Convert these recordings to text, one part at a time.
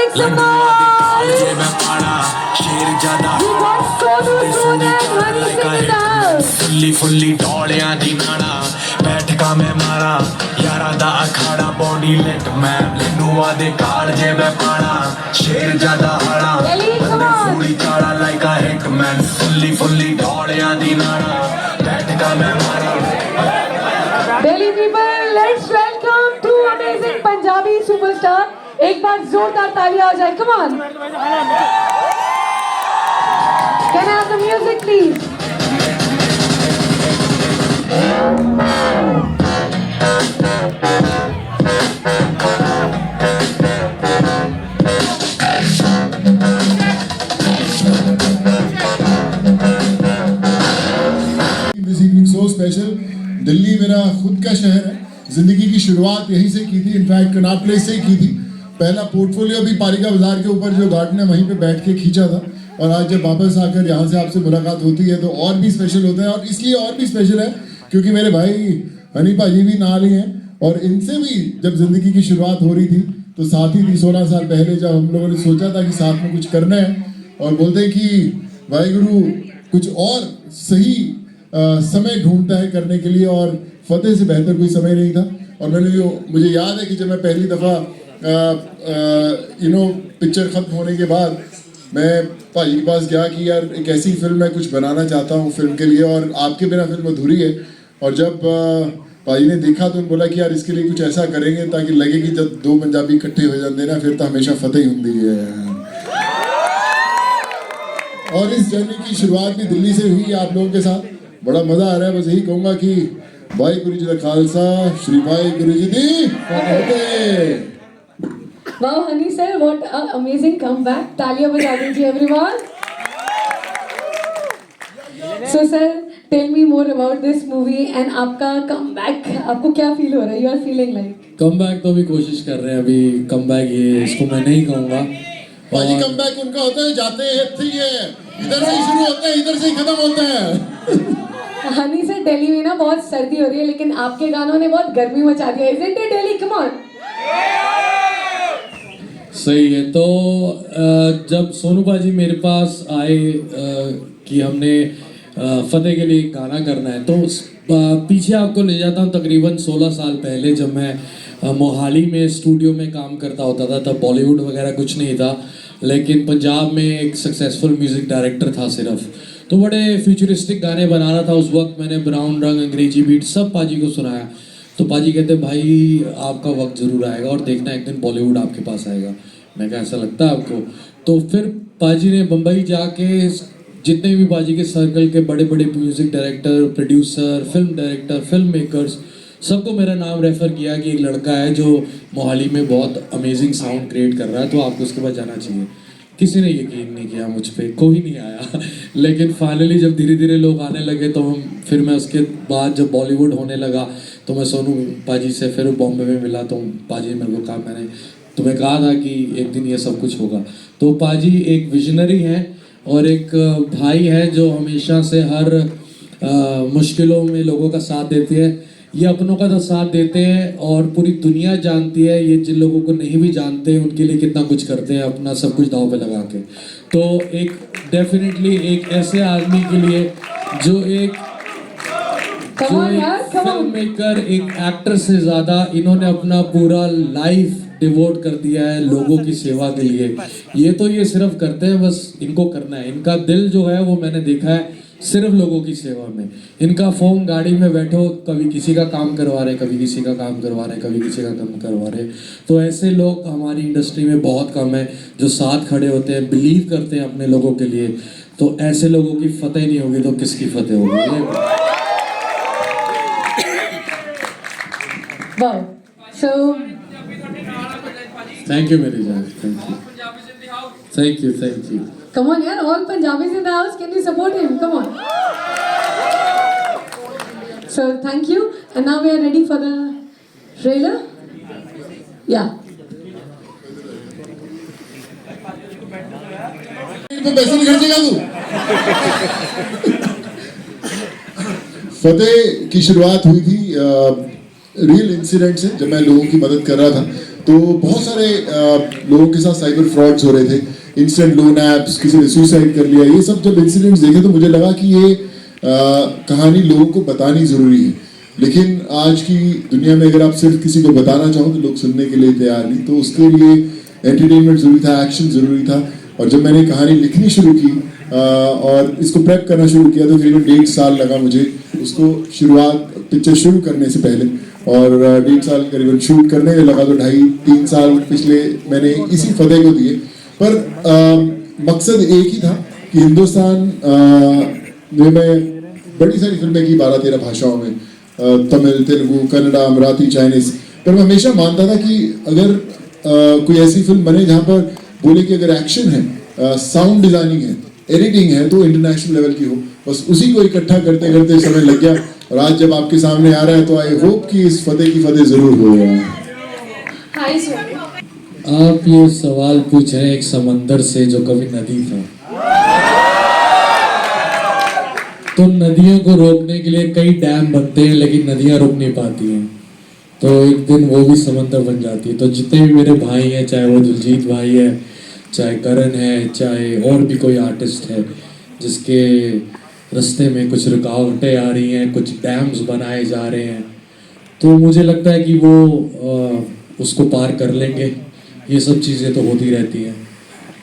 make some noise. शेर ज्यादा we got Sonu Sood and Honey Singh in the house. फुल्ली डोलियां दी नाड़ा बैठका मैं मारा यारा दा अखाड़ा बॉडी लेट मैं लड्डूआ दे काल जे मैं पाड़ा शेर ज्यादा आड़ा फुली चाड़ा लाइक अ हिटमैन फुल्ली डोलियां दी नाड़ा बैठका मैं मारा Delhi people, let's welcome two amazing Punjabi superstar. एक बार जोरदार तालियां हो जाए. Come on. Can I have the music, please? This evening so special. Delhi मेरा खुद का शहर है. जिंदगी की शुरुआत यहीं से की थी. इनफैक्ट कनॉट प्लेस से ही की थी. पहला पोर्टफोलियो भी पारिका बाजार के ऊपर जो गार्डन है वहीं पे बैठ के खींचा था. और आज जब वापस आकर यहाँ से आपसे मुलाकात होती है तो और भी स्पेशल होता है. और इसलिए और भी स्पेशल है क्योंकि मेरे भाई हनी भाजी भी नाल ही हैं. और इनसे भी जब जिंदगी की शुरुआत हो रही थी तो साथ ही थी 16 साल पहले जब हम लोगों ने सोचा था कि साथ में कुछ करना है. और बोलते हैं कि वाहिगुरु कुछ और सही समय ढूंढता है करने के लिए. और फतेह से बेहतर कोई समय नहीं था. और मुझे याद है कि जब मैं पहली दफ़ा पिक्चर ख़त्म होने के बाद मैं भाई के पास गया कि यार एक ऐसी फिल्म मैं कुछ बनाना चाहता हूँ फिल्म के लिए और आपके बिना फिल्म अधूरी है. और जब भाई ने देखा तो बोला कि यार इसके लिए कुछ ऐसा करेंगे ताकि लगे कि जब दो पंजाबी इकट्ठे हो जाते ना फिर तो हमेशा फतेह ही होती है. और इस जर्नी की शुरुआत भी दिल्ली से हुई आप लोगों के साथ. बड़ा मज़ा आ रहा है. बस यही कहूँगा कि भाई गुरु जी का खालसा श्री भाई गुरु जी दी फतेह. Wow, Honey sir, what an amazing comeback. तालियां बजा दीजिए everyone. So sir, tell me more about this movie and आपका comeback. आपको क्या feel हो रहा है? You are feeling like? Comeback तो अभी कोशिश कर रहे हैं. अभी कमबैक ये इसको मैं नहीं कहूँगा. भाजी कमबैक उनका होता है जाते हैं इधर से ही शुरू होता है इधर से ही खत्म होता है. हनी सर दिल्ली में ना बहुत सर्दी हो रही है लेकिन आपके गानों ने बहुत गर्मी मचा दिया. Isn't it Delhi? Come on. सही है. तो जब सोनू बाजी मेरे पास आए कि हमने फतेह के लिए गाना करना है तो पीछे आपको ले जाता हूँ तकरीबन 16 साल पहले जब मैं मोहाली में स्टूडियो में काम करता होता था. तब बॉलीवुड वगैरह कुछ नहीं था लेकिन पंजाब में एक सक्सेसफुल म्यूज़िक डायरेक्टर था सिर्फ. तो बड़े फ्यूचरिस्टिक गाने बना रहा था उस वक्त. मैंने ब्राउन रंग अंग्रेजी बीट सब पाजी को सुनाया. तो पाजी कहते भाई आपका वक्त ज़रूर आएगा और देखना एक दिन बॉलीवुड आपके पास आएगा. मैं कहा ऐसा लगता है आपको? तो फिर पाजी ने बम्बई जाके जितने भी पाजी के सर्कल के बड़े बड़े music director producer film director film makers सबको मेरा नाम रेफ़र किया कि एक लड़का है जो मोहाली में बहुत अमेजिंग साउंड क्रिएट कर रहा है तो आपको उसके पास जाना चाहिए. किसी ने यकीन नहीं किया मुझ पर. कोई नहीं आया. लेकिन फाइनली जब धीरे धीरे लोग आने लगे तो फिर मैं उसके बाद जब बॉलीवुड होने लगा तो मैं सोनू पाजी से फिर बॉम्बे में मिला. तो पाजी मेरे को कहा मैंने तुम्हें कहा था कि एक दिन ये सब कुछ होगा. तो पाजी एक विजनरी हैं और एक भाई है जो हमेशा से हर मुश्किलों में लोगों का साथ देते हैं. ये अपनों का तो साथ देते हैं और पूरी दुनिया जानती है ये जिन लोगों को नहीं भी जानते उनके लिए कितना कुछ करते हैं अपना सब कुछ दांव पे लगा के. तो एक डेफिनेटली एक ऐसे आदमी के लिए जो एक फिल्म मेकर एक एक्टर से ज़्यादा इन्होंने अपना पूरा लाइफ डिवोट कर दिया है लोगों की सेवा के लिए. ये सिर्फ करते हैं बस इनको करना है. इनका दिल जो है वो मैंने देखा है सिर्फ लोगों की सेवा में. इनका फोन गाड़ी में बैठो कभी किसी का काम करवा रहे कभी किसी का काम करवा रहे कभी किसी का काम करवा रहे. तो ऐसे लोग हमारी इंडस्ट्री में बहुत कम है जो साथ खड़े होते हैं बिलीव करते हैं अपने लोगों के लिए. तो ऐसे लोगों की फतेह नहीं होगी तो किसकी फतेह होगी? Wow. So थैंक यू मेरी जान. Thank you. come on yaar, all Punjabis in the house, can you support him? Come on. So thank you and now we are ready for the trailer. Yeah. तो पैसे नहीं खर्चेगा तू. फतेह की शुरुआत हुई थी रियल इंसिडेंट से. जब मैं लोगों की मदद कर रहा था तो बहुत सारे लोगों के साथ साइबर फ्रॉड्स हो रहे थे, इंस्टेंट लोन ऐप्स, किसी ने सुसाइड कर लिया, ये सब जब इंसिडेंट्स देखे तो मुझे लगा कि ये कहानी लोगों को बतानी ज़रूरी है। लेकिन आज की दुनिया में अगर आप सिर्फ किसी को बताना चाहो तो लोग सुनने के लिए तैयार नहीं, तो उसके लिए एंटरटेनमेंट ज़रूरी था, एक्शन ज़रूरी था। और जब मैंने कहानी लिखनी शुरू की और इसको प्रेप करना शुरू किया तो करीबन 1.5 साल लगा मुझे उसको शुरुआत पिक्चर शुरू करने से पहले, और 1.5 साल करीबन शूट करने में लगा, तो 2.5-3 साल पिछले मैंने इसी फतेह को दिए। पर मकसद एक ही था कि हिंदुस्तान में मैं बड़ी सारी फिल्में की 12-13 भाषाओं में, तमिल, तेलुगु, कन्नड़ा, मराठी, चाइनीज, पर मैं हमेशा मानता था कि अगर कोई ऐसी फिल्म बने जहाँ पर बोले कि अगर एक्शन है, साउंड डिजाइनिंग है, एडिटिंग है, तो इंटरनेशनल लेवल की हो। बस उसी को इकट्ठा करते करते समय लग गया, और आज जब आपके सामने आ रहा है तो आई होप कि इस फतेह की फतेह जरूर हो। हाय सोनू, आप ये सवाल पूछ रहे हैं एक समंदर से जो कभी नदी था। तो नदियों को रोकने के लिए कई डैम बनते हैं, लेकिन नदियां रुक नहीं पाती हैं, तो एक दिन वो भी समंदर बन जाती है। तो जितने भी मेरे भाई हैं, चाहे वो दिलजीत भाई है, चाहे करण है, चाहे और भी कोई आर्टिस्ट है जिसके रास्ते में कुछ रुकावटें आ रही हैं, कुछ डैम्स बनाए जा रहे हैं, तो मुझे लगता है कि वो उसको पार कर लेंगे। ये सब चीज़ें तो होती रहती हैं,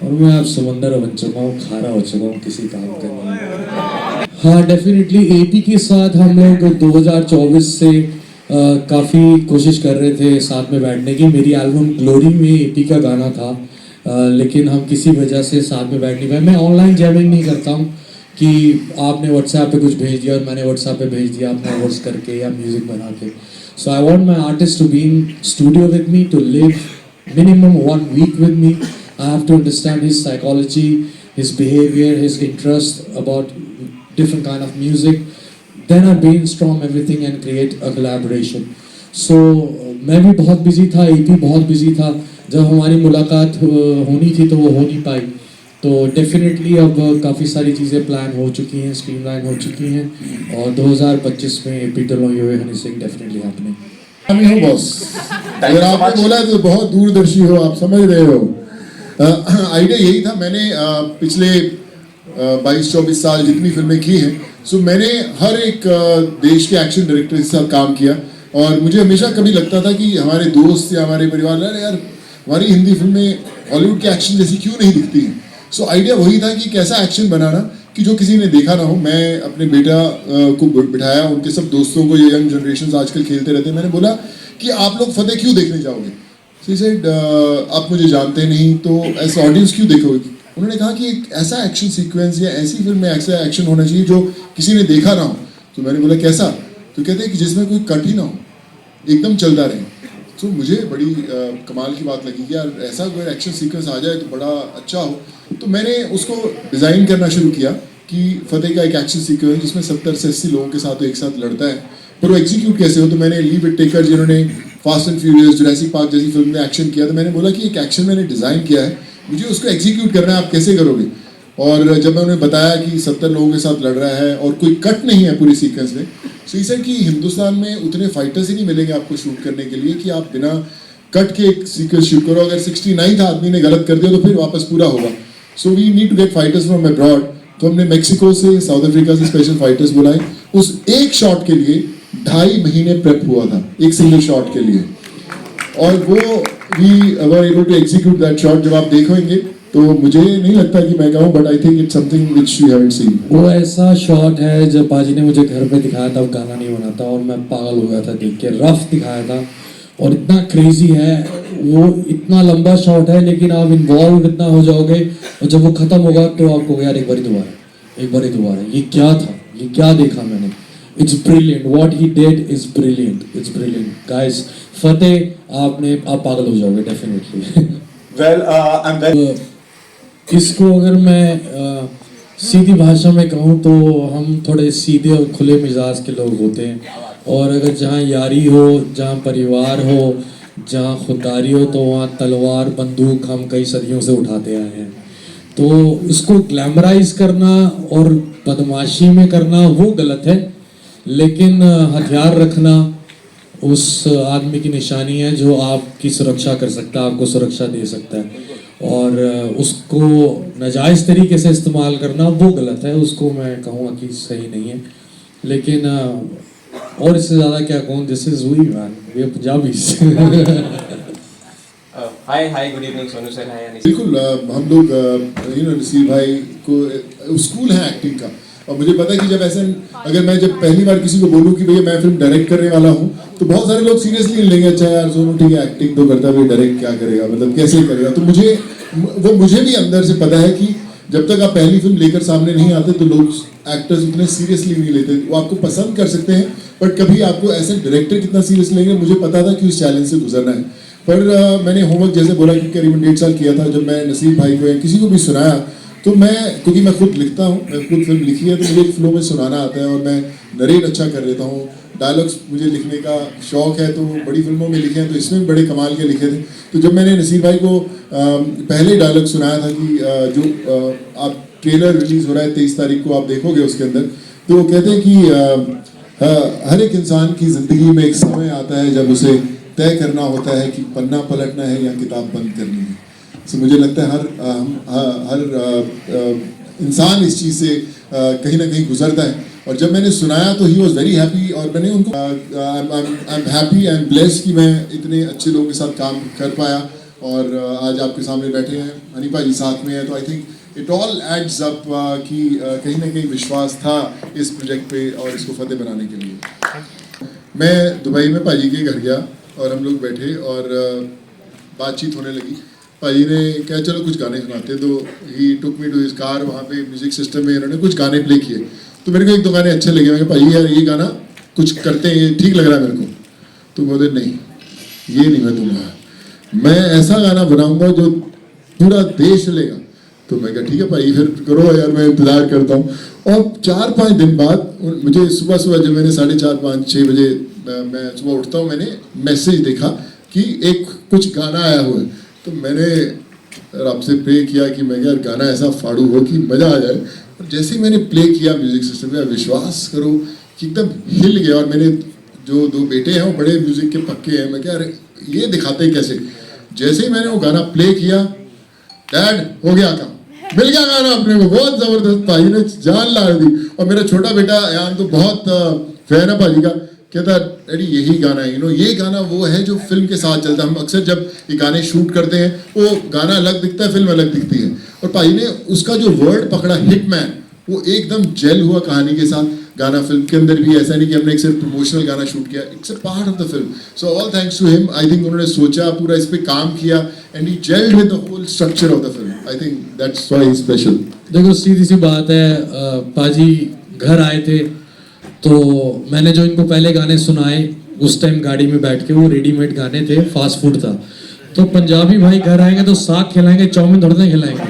और मैं अब समंदर बन चुका हूँ, खारा हो चुका हूँ किसी काम का नहीं। हाँ, डेफिनेटली एपी के साथ हम लोग 2024 से काफ़ी कोशिश कर रहे थे साथ में बैठने की। मेरी एल्बम ग्लोरी में एपी का गाना था, लेकिन हम किसी वजह से साथ में बैठ नहीं पाए। मैं ऑनलाइन जैमिंग नहीं करता हूँ कि आपने व्हाट्सएप पे कुछ भेज दिया और मैंने व्हाट्सएप पे भेज दिया अपना वर्स करके या म्यूज़िक बना के। So I want my artist to be in studio with me, to live minimum 1 week with me. I have to understand his psychology, his behavior, his interest about different kind of music. Then I brainstorm everything and create a collaboration. So मैं भी बहुत busy था, EP बहुत busy था। जब हमारी मुलाकात होनी थी तो वो हो नहीं पाई। तो डेफिनेटली अब काफ़ी सारी चीज़ें प्लान हो चुकी हैं, स्ट्रीमलाइन हो चुकी हैं, और 2025 में EP टलो ये हनी सिंह डेफिनेटली हैपनिंग। हो बॉस, अगर आपने बोला तो बहुत दूरदर्शी हो, आप समझ रहे हो। आइडिया यही था, मैंने पिछले 22-24 साल जितनी फिल्में की हैं, सो मैंने हर एक देश के एक्शन डायरेक्टर के साथ काम किया, और मुझे हमेशा कभी लगता था कि हमारे दोस्त या हमारे परिवार यार हमारी हिंदी फिल्में हॉलीवुड के एक्शन जैसी क्यों नहीं दिखती हैं। सो आइडिया वही था कि कैसा एक्शन बनाना कि जो किसी ने देखा ना हो। मैं अपने बेटा को बिठाया, उनके सब दोस्तों को, ये यंग जनरेशन आजकल खेलते रहते हैं, मैंने बोला कि आप लोग फतेह क्यों देखने जाओगे। सी सेड आप मुझे जानते नहीं तो ऐसा ऑडियंस क्यों देखोगे। उन्होंने कहा कि एक ऐसा एक्शन सीक्वेंस या ऐसी फिल्म में ऐसा एक्शन होना चाहिए जो किसी ने देखा ना हो। तो मैंने बोला कैसा, तो कहते हैं कि जिसमें कोई कट ही ना हो, एकदम चलता रहे। तो मुझे बड़ी कमाल की बात लगी कि यार ऐसा कोई एक्शन सीक्वेंस आ जाए तो बड़ा अच्छा हो। तो मैंने उसको डिज़ाइन करना शुरू किया कि फतेह का एक एक्शन सीक्वेंस जिसमें 70 से 80 लोगों के साथ एक साथ लड़ता है, पर वो एग्जीक्यूट कैसे हो। तो मैंने ली विटेकर जिन्होंने fast and furious, Jurassic park जैसी फिल्म में एक्शन किया, तो मैंने बोला कि एक एक्शन मैंने डिज़ाइन किया है, मुझे उसको एग्जीक्यूट करना है, आप कैसे करोगे। और जब मैं उन्हें बताया कि 70 लोगों के साथ लड़ रहा है और कोई कट नहीं है पूरी सीक्वेंस में, सो इसे कि हिंदुस्तान में उतने फाइटर्स ही नहीं मिलेंगे आपको शूट करने के लिए कि आप बिना कट के एक सीक्वेंस शूट करो। अगर 69 आदमी ने गलत कर दिया तो फिर वापस पूरा होगा। So we need to get fighters from abroad. तो हमने मेक्सिको से, साउथ अफ्रीका से स्पेशल फाइटर्स बुलाए। उस एक शॉट के लिए 2.5 महीने प्रेप हुआ था, एक सिंगल शॉट के लिए, और वो we were able to execute that shot. जब आप देखेंगे तो मुझे नहीं लगता कि मैं कहूँ, but I think it's something which you haven't seen. वो ऐसा शॉट है जब पाजी ने मुझे घर पे दिखाया था, गाना नहीं बना था, और मैं पागल हो गया था देख के। रफ दिखाया था और इतना क्रेजी है वो, इतना लंबा शॉट है, लेकिन आप इन्वॉल्व इतना हो जाओगे, और जब वो खत्म होगा तो आपको यार एक बार दोबारा ये क्या था, ये क्या देखा मैंने। It's brilliant, what he did is brilliant, it's brilliant guys. Fateh आप पागल हो जाओगे डेफिनेटली। वेल इसको अगर मैं सीधी भाषा में कहूँ तो हम थोड़े सीधे और खुले मिजाज के लोग होते हैं, और अगर जहाँ यारी हो, जहाँ परिवार हो, जहाँ खुददारी हो, तो वहाँ तलवार बंदूक हम कई सदियों से उठाते आए हैं। तो इसको ग्लैमराइज करना और बदमाशी में करना वो गलत है, लेकिन हथियार रखना उस आदमी की निशानी है जो आपकी सुरक्षा कर सकता है, आपको सुरक्षा दे सकता है, और उसको नाजायज़ तरीके से इस्तेमाल करना वो गलत है, उसको मैं कहूँगा कि सही नहीं है। लेकिन और इससे ज़्यादा क्या कहूँ, this is we man, we are Punjabi. Hi, good evening, Sonu sir. Hi, Anis. बिल्कुल हम लोग नसीर भाई को स्कूल है एक्टिंग का, और मुझे पता है कि जब ऐसे अगर मैं जब पहली बार किसी को बोलूँ कि भैया मैं फिल्म डायरेक्ट करने वाला हूँ, तो बहुत सारे लोग सीरियसली लेंगे, अच्छा यार सोनू ठीक है एक्टिंग तो करता है, डायरेक्ट क्या करेगा, मतलब कैसे करेगा। तो मुझे भी अंदर से पता है कि जब तक आप पहली फिल्म लेकर सामने नहीं आते तो लोग एक्टर्स उतने सीरियसली नहीं लेते। वो आपको पसंद कर सकते हैं बट कभी आपको ऐसे डायरेक्टर कितना सीरियस लेंगे, मुझे पता था कि उस चैलेंज से गुजरना है। पर मैंने होमवर्क जैसे बोला कि करीबन 1.5 साल किया था, जब मैं नसीर भाई को या किसी को भी सुनाया तो मैं, क्योंकि मैं खुद लिखता हूँ, मैं खुद फिल्म लिखी है, तो मुझे एक फ्लो में सुनाना आता है और मैं नरेट अच्छा कर लेता हूँ। डायलॉग्स मुझे लिखने का शौक है, तो बड़ी फिल्मों में लिखे हैं, तो इसमें बड़े कमाल के लिखे थे। तो जब मैंने नसीर भाई को पहले डायलॉग सुनाया था कि जो आप ट्रेलर रिलीज़ हो रहा है 23 तारीख को, आप देखोगे उसके अंदर, तो वो कहते हैं कि हर एक इंसान की ज़िंदगी में एक समय आता है जब उसे तय करना होता है कि पन्ना पलटना है या किताब बंद करनी है। तो मुझे लगता है हर इंसान इस चीज़ से कहीं ना कहीं गुजरता है। और जब मैंने सुनाया तो ही वॉज वेरी हैप्पी, और मैंने उनको I am happy, I am blessed कि मैं इतने अच्छे लोगों के साथ काम कर पाया, और आज आपके सामने बैठे हैं, हनीफा जी साथ में है, तो I think it all adds up कि कहीं ना कहीं विश्वास था इस प्रोजेक्ट पे और इसको फतेह बनाने के लिए। मैं दुबई में पाजी के घर गया और हम लोग बैठे और बातचीत होने लगी। भाई ने कहा चलो कुछ गाने सुनाते, तो ही टुक मी टू हिज कार, वहाँ पे म्यूजिक सिस्टम में इन्होंने कुछ गाने प्ले किए, तो मेरे को एक दो गाने अच्छे लगे। मैं भाई यार ये गाना कुछ करते हैं, ये ठीक लग रहा है मेरे को। तो बोले नहीं ये नहीं मैं दूंगा, मैं ऐसा गाना बनाऊंगा जो पूरा देश चलेगा। तो मैं कहा ठीक है भाई फिर करो यार, मैं इंतज़ार करता हूँ। और 4-5 दिन बाद मुझे सुबह जब मैंने 4:30, 5-6 बजे मैं सुबह उठता हूँ, मैंने मैसेज देखा कि एक कुछ गाना आया हुआ है। तो मैंने रब से प्रे किया कि मैं यार गाना ऐसा फाड़ू हो कि मज़ा आ जाए। और जैसे ही मैंने प्ले किया म्यूज़िक सिस्टम में, विश्वास करो कि एकदम हिल गया। और मेरे जो 2 बेटे हैं वो बड़े म्यूज़िक के पक्के हैं, मैं क्या अरे ये दिखाते कैसे। जैसे ही मैंने वो गाना प्ले किया, डैड हो गया काम, मिल गया गाना अपने को, बहुत ज़बरदस्त, भाई ने जान ला दी। और मेरा छोटा बेटा यान तो बहुत फैन है भाजी का, कहता डैडी यही गाना है, ये गाना वो है जो फिल्म के साथ चलता है। हम अक्सर जब ये गाने शूट करते हैं वो गाना अलग दिखता है, फिल्म अलग दिखती है, और भाई ने उसका जो वर्ड पकड़ा हिटमैन, वो एकदम जेल हुआ कहानी के साथ। गाना फिल्म के अंदर भी ऐसा नहीं कि हमने एक सिर्फ प्रमोशनल गाना शूट किया, it's a part of the film. So all thanks to him. I think उन्होंने सोचा, पूरा इस पे काम किया, and he gelled with the whole structure of the film. I think that's why he is special. देखो सीधी सी बात है, पाजी घर आए थे तो मैंने जो इनको पहले गाने सुनाए उस टाइम गाड़ी में बैठ के, वो रेडीमेड गाने थे, फास्ट फूड था। तो पंजाबी भाई घर आएंगे तो साग खिलाएंगे, चाउमीन थोड़ा खिलाएंगे।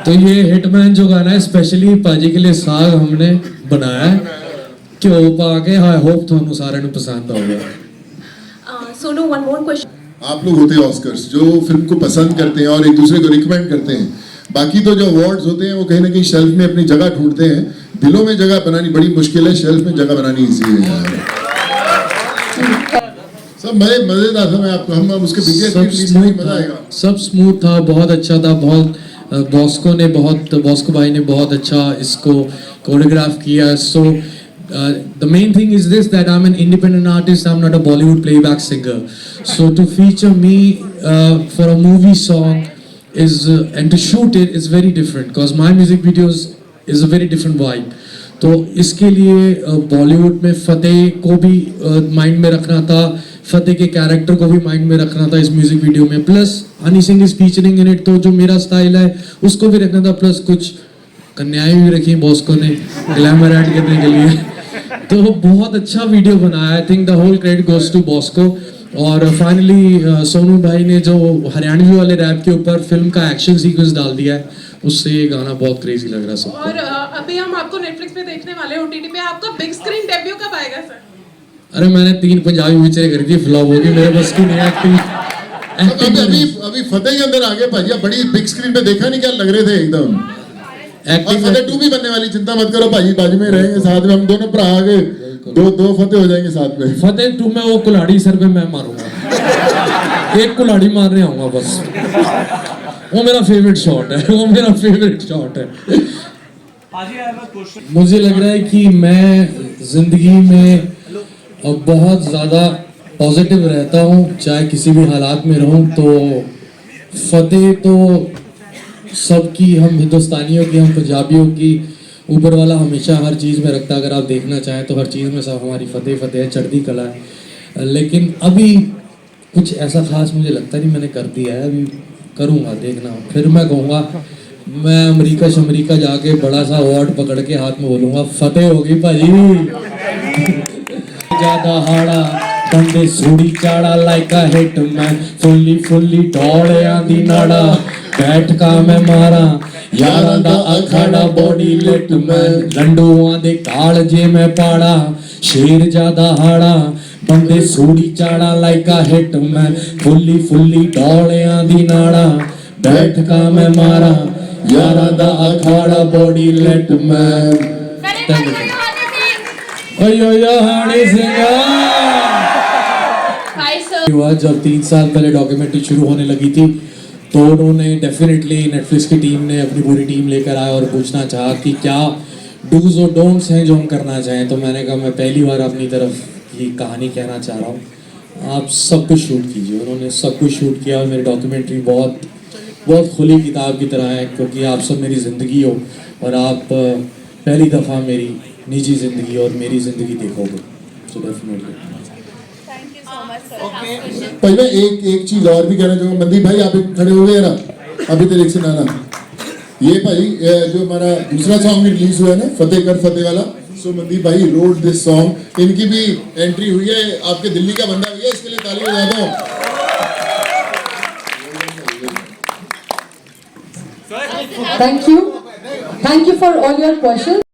तो ये हिटमैन जो गाना है स्पेशली पाजी के लिए साग हमने बनाया है, घ्यो पा के। आई होप ਤੁਹਾਨੂੰ ਸਾਰਿਆਂ ਨੂੰ पसंद आएगा। Sonu, one more question. आप लोग होते हैं ऑस्कर्स जो फिल्म को पसंद करते हैं और एक दूसरे को रिकमेंड करते हैं। बाकी तो जो अवार्ड्स होते हैं वो कहीं ना कहीं शेल्फ में अपनी जगह ढूंढते हैं, दिलों में जगह बनानी बड़ी मुश्किल है, शेल्फ में जगह बनानी ईजी है यार। सब मजेदार था। मैं आपको हम उसके मजा आएगा। सब स्मूथ था, बहुत अच्छा था। बहुत बॉस्को भाई ने बहुत अच्छा इसको कोरियोग्राफ किया। सो the main thing is this, that I'm an independent artist, I'm not a Bollywood playback singer. So to feature me for a movie song is and to shoot it is very different because my music videos is a very different vibe. तो इसके लिए बॉलीवुड में फतेह को भी mind में रखना था, फतेह के कैरेक्टर को भी माइंड में रखना था इस म्यूजिक वीडियो में, plus Honey Singh is featuring in it, तो जो मेरा स्टाइल है उसको भी रखना था, प्लस कुछ कन्याएं भी रखी बॉस्को ने ग्लैमर ऐड करने के लिए। तो बहुत अच्छा वीडियो बनाया। I think the whole credit goes to Bosco. और फाइनली सोनू भाई ने जो हरियाणवी वाले रैप के ऊपर फिल्म का एक्शन सीक्वेंस डाल दिया है, उससे ये गाना बहुत क्रेजी लग रहा है सबको। और अभी हम आपको नेटफ्लिक्स पे देखने वाले हैं, ओटीटी पे। आपका बिग स्क्रीन डेब्यू कब आएगा सर? अरे मैंने 3 पंजाबी पिक्चरें करी थी, फ्लॉप हो गई, मेरे बस की नहीं एक्टिंग। अभी फतेह के अंदर आ गए भाजी, बड़ी बिग स्क्रीन पे देखा नहीं क्या लग रहे थे एकदम। और फतेह 2 भी बनने वाली, चिंता मत करो भाजी, बाजू में रहेंगे साथ में, हम दोनों भरा आ गए दो फतेह हो जाएंगे साथ में। फतेह टू में वो कुल्हाड़ी सर पे मैं मारूंगा, एक कुल्हाड़ी मारने आऊंगा बस। वो मेरा फेवरेट शॉट है, वो मेरा फेवरेट शॉट है। मुझे लग रहा है कि मैं जिंदगी में बहुत ज़्यादा पॉजिटिव रहता हूँ, चाहे किसी भी हालात में रहूँ। तो फतेह तो सबकी, हम हिंदुस्तानियों की, हम पंजाबियों की, ऊपर वाला हमेशा हर चीज़ में रखता है। अगर आप देखना चाहें तो हर चीज़ में सब हमारी फतेह फतेह है, चढ़ती कला है। लेकिन अभी कुछ ऐसा खास मुझे लगता नहीं मैंने कर दिया है, अभी करूँगा, देखना। फिर मैं कहूँगा, मैं अमेरिका जाके बड़ा सा अवार्ड पकड़ के हाथ में बोलूँगा, फतेह होगी भाजी। ज्यादा हाड़ा बंदे सूड़ी चाड़ा लाइक अ हिट मैं फुल्ली ढोलियां दी नाड़ा बैठ का मैं मारा यारां दा अखाड़ा बॉडी लिट मैं लंडूआं दे काल जे मैं पाड़ा शेर ज्यादा हाड़ा बंदे सूड़ी चाड़ा लाइक अ हिट मैं फुल्ली ढोलियां दी नाड़ा बैठ का मैं मारा यारां दा अखाड़ा बॉडी लिट मैं। हनी सिंह हुआ जब 3 साल पहले डॉक्यूमेंट्री शुरू होने लगी थी, तो उन्होंने डेफिनेटली नेटफ्लिक्स की टीम ने अपनी पूरी टीम लेकर आया और पूछना चाहा कि क्या डूज और डोंट्स हैं जो हम करना चाहें। तो मैंने कहा मैं पहली बार अपनी तरफ ये कहानी कहना चाह रहा हूँ, आप सब कुछ शूट कीजिए। उन्होंने सब कुछ शूट किया और मेरी डॉक्यूमेंट्री बहुत खुली किताब की तरह है, क्योंकि आप सब मेरी ज़िंदगी हो और आप पहली दफ़ा मेरी निजी ज़िंदगी और मेरी ज़िंदगी देखोगे। सो डेफिनेटली भाई मैं एक चीज और भी कहना चाहूँगा। मनदीप भाई आप खड़े हो गए ना, अभी तो एक से नाना ये भाई जो हमारा दूसरा सॉन्ग रिलीज हुआ है ना, फतेह कर फतेह वाला, सो मनदीप भाई रोड दिस सॉन्ग, इनकी भी एंट्री हुई है, आपके दिल्ली का बंदा हुई है, इसके लिए ताली बजा दो। Thank you for all your questions.